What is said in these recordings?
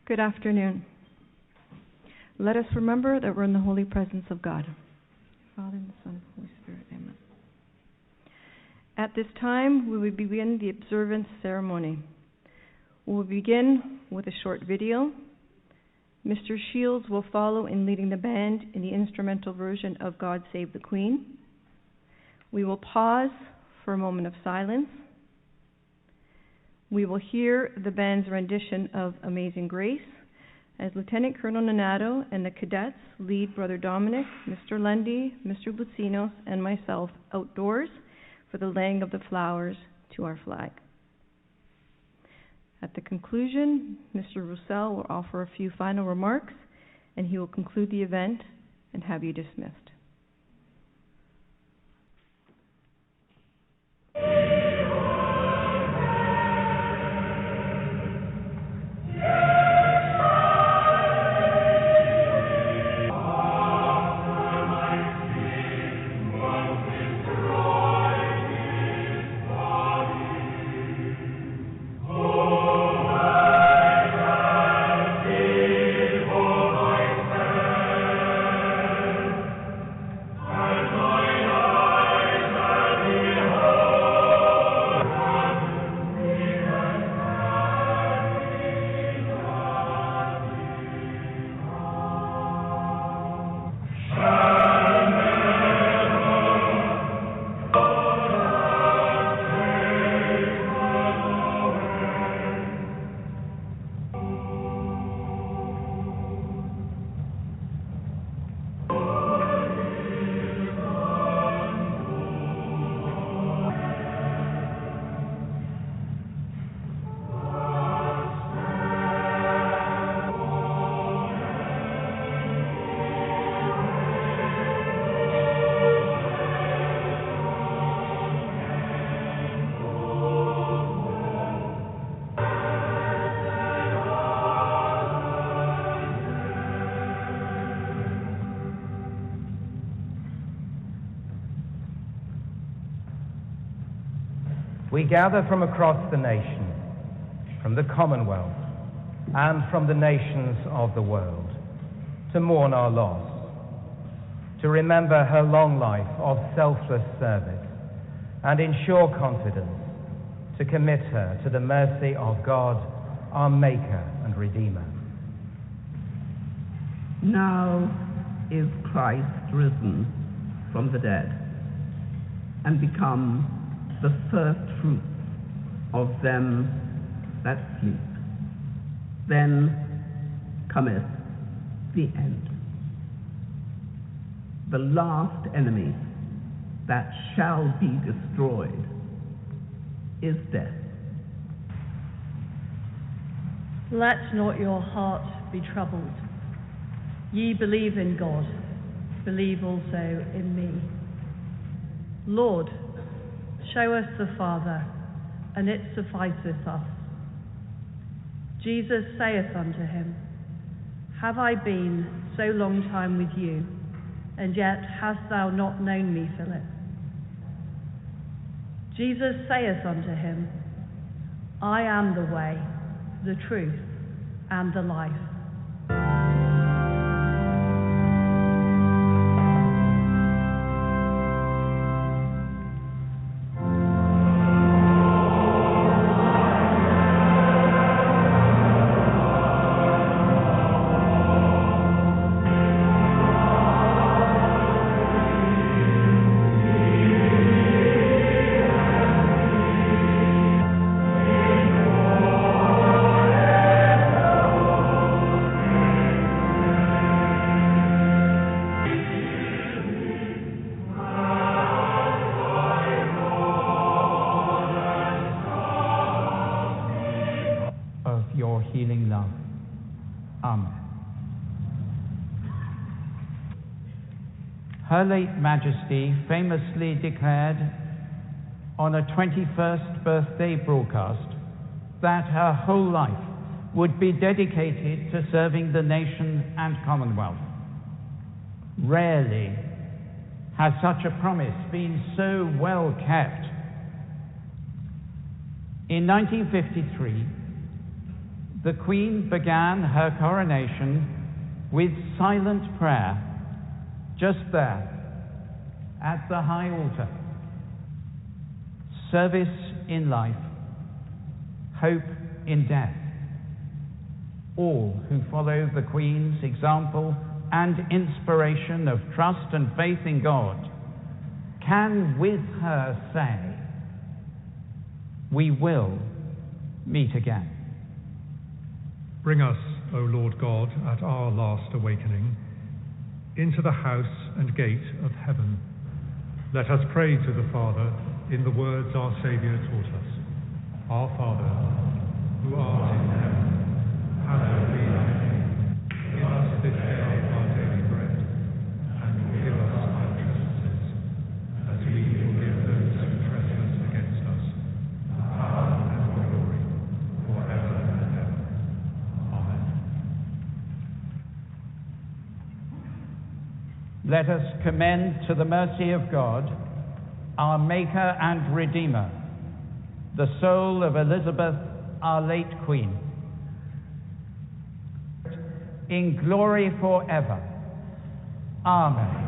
Good afternoon. Let us remember that we're in the holy presence of God. Father, and the Son, and the Holy Spirit. Amen. At this time, we will begin the observance ceremony. We will begin with a short video. Mr. Shields will follow in leading the band in the instrumental version of God Save the Queen. We will pause for a moment of silence. We will hear the band's rendition of Amazing Grace as Lieutenant Colonel Nonato and the cadets lead Brother Domenic, Mr. Lundy, Mr. Lucinos, and myself outdoors for the laying of the flowers to our flag. At the conclusion, Mr. Roussel will offer a few final remarks, and he will conclude the event and have you dismissed. We gather from across the nation, from the Commonwealth, and from the nations of the world, to mourn our loss, to remember her long life of selfless service, and in sure confidence to commit her to the mercy of God, our Maker and Redeemer. Now is Christ risen from the dead and become the first fruits of them that sleep. Then cometh the end. The last enemy that shall be destroyed is death. Let not your heart be troubled. Ye believe in God, believe also in me. Lord, show us the Father, and it sufficeth us. Jesus saith unto him, Have I been so long time with you, and yet hast thou not known me, Philip? Jesus saith unto him, I am the way, the truth, and the life. Healing love. Amen. Her late Majesty famously declared on a 21st birthday broadcast that her whole life would be dedicated to serving the nation and Commonwealth. Rarely has such a promise been so well kept. In 1953, The Queen began her coronation with silent prayer, just there, at the high altar. Service in life, hope in death. All who follow the Queen's example and inspiration of trust and faith in God can with her say, "We will meet again." Bring us, O Lord God, at our last awakening, into the house and gate of heaven. Let us pray to the Father in the words our Saviour taught us. Our Father, who art in heaven, hallowed be thy name. Give us this day our daily bread, and forgive us our trespasses, as we forgive those who trespass against us. Power and glory, forever and ever. Amen. Let us commend to the mercy of God, our Maker and Redeemer, the soul of Elizabeth, our late Queen, in glory forever. Amen.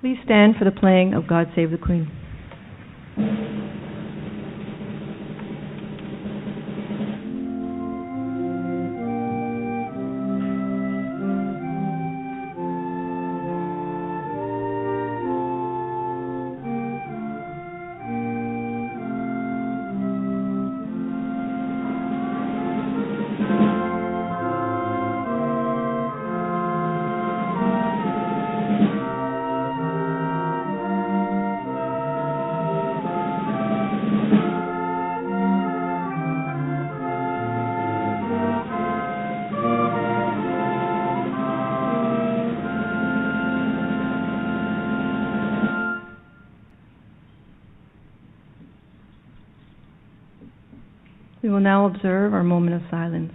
Please stand for the playing of God Save the Queen. We will now observe our moment of silence.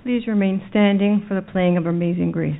Please remain standing for the playing of Amazing Grace.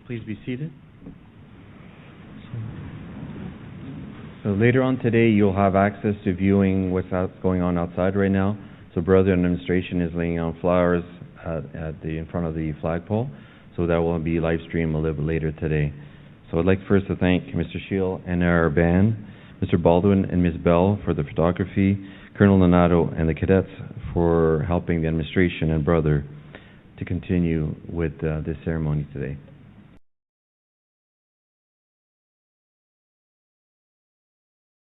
Please be seated. So later on today, you'll have access to viewing what's going on outside right now. So Brother Administration is laying out flowers in front of the flagpole. So that will be live streamed a little bit later today. So I'd like first to thank Mr. Shield and our band, Mr. Baldwin and Ms. Bell for the photography, Colonel Donato and the cadets for helping the administration and Brother to continue with this ceremony today.